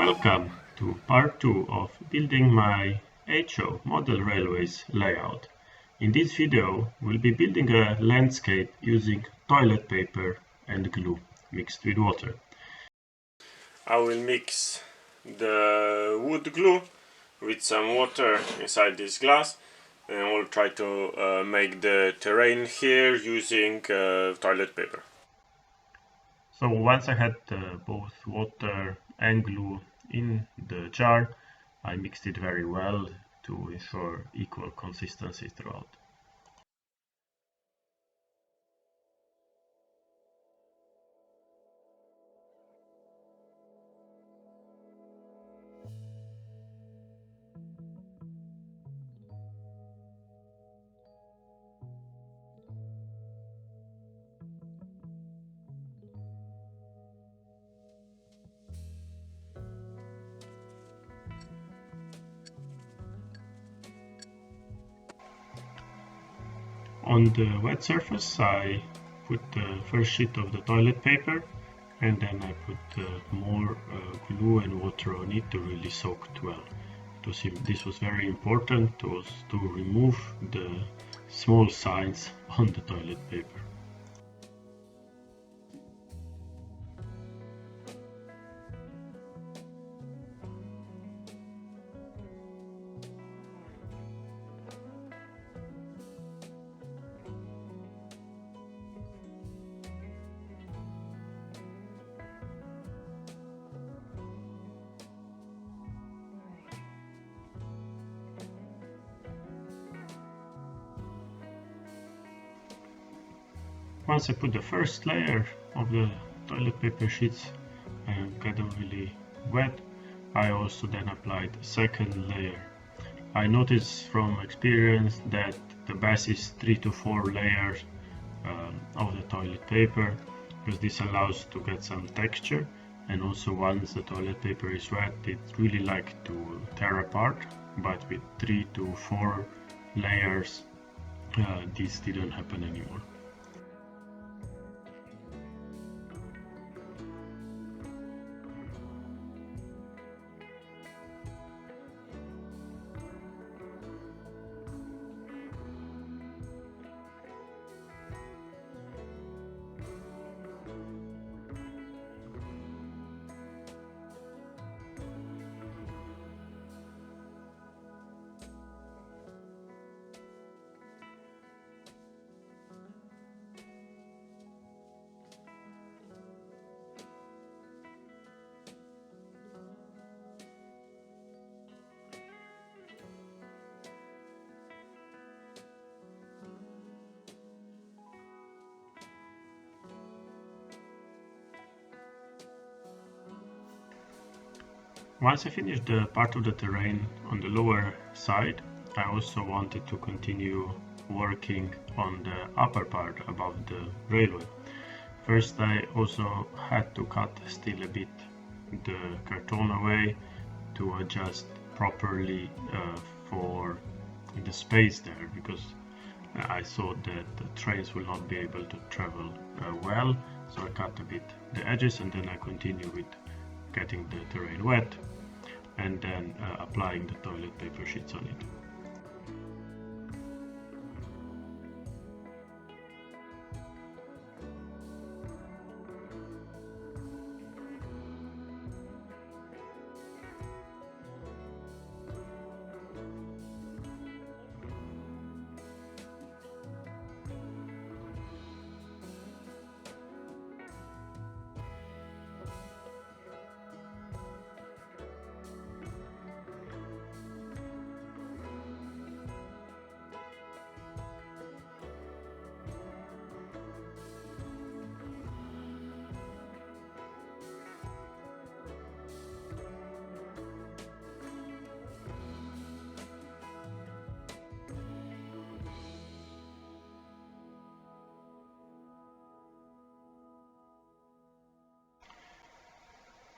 Welcome to part 2 of building my HO model railways layout. In this video, we'll be building a landscape using toilet paper and glue mixed with water. I will mix the wood glue with some water inside this glass, and I will try to make the terrain here using toilet paper. So once I had both water and glue in the jar, I mixed it very well to ensure equal consistency throughout. On the wet surface, I put the first sheet of the toilet paper, and then I put more glue and water on it to really soak it well. This was very important to remove the small signs on the toilet paper. Once I put the first layer of the toilet paper sheets and got them really wet, I also then applied the second layer. I noticed from experience that the best is 3 to 4 layers of the toilet paper, because this allows to get some texture, and also once the toilet paper is wet, it really like to tear apart, but with 3 to 4 layers this didn't happen anymore. Once I finished the part of the terrain on the lower side, I also wanted to continue working on the upper part above the railway. First, I also had to cut still a bit the carton away to adjust properly for the space there, because I thought that the trains will not be able to travel well, so I cut a bit the edges, and then I continue with getting the terrain wet and then applying the toilet paper sheets on it.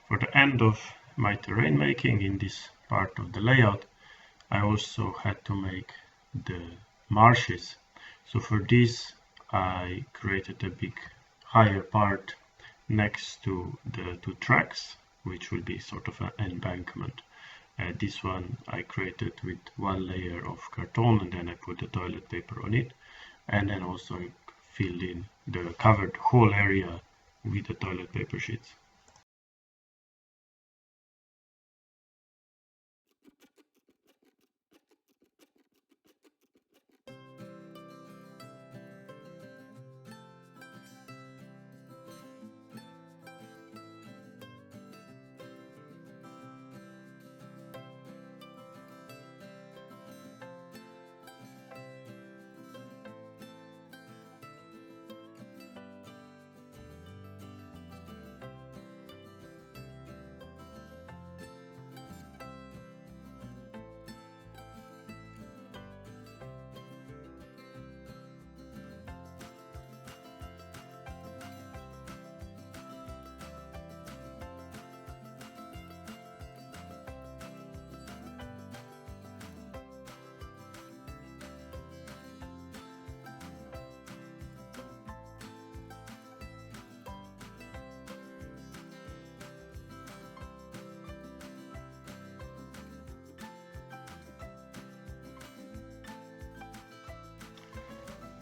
For the end of my terrain making in this part of the layout, I also had to make the marshes. So for this I created a big higher part next to the two tracks which will be sort of an embankment. This one I created with one layer of carton, and then I put the toilet paper on it, and then also filled in the covered whole area with the toilet paper sheets.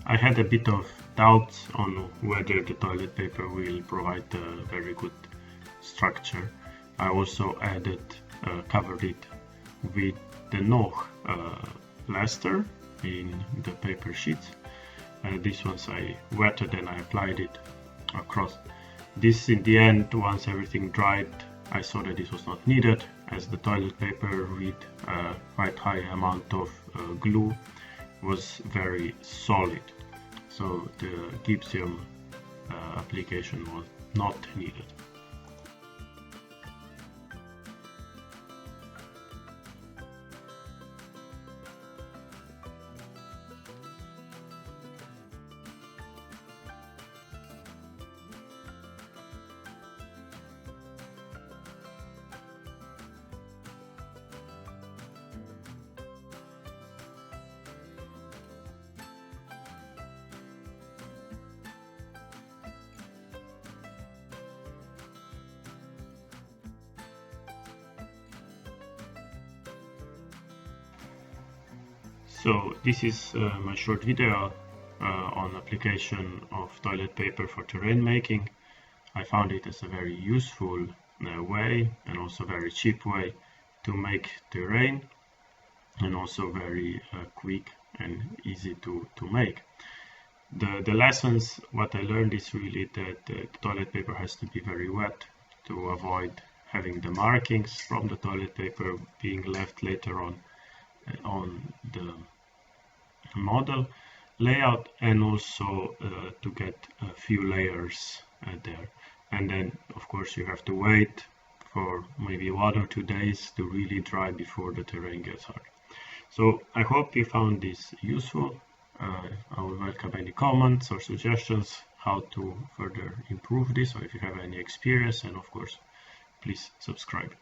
I had a bit of doubts on whether the toilet paper will provide a very good structure. I also covered it with the Noch plaster in the paper sheets. These ones I wetted and I applied it across. This in the end, once everything dried, I saw that this was not needed, as the toilet paper with a quite high amount of glue was very solid, so the gypsum application was not needed. So this is my short video on application of toilet paper for terrain making. I found it as a very useful way, and also very cheap way to make terrain, and also very quick and easy to make. The lessons, what I learned is really that the toilet paper has to be very wet to avoid having the markings from the toilet paper being left later on the model layout, and also to get a few layers there. And then of course you have to wait for maybe 1 or 2 days to really dry before the terrain gets hard. So I hope you found this useful. I will welcome any comments or suggestions how to further improve this, or if you have any experience, and of course please subscribe.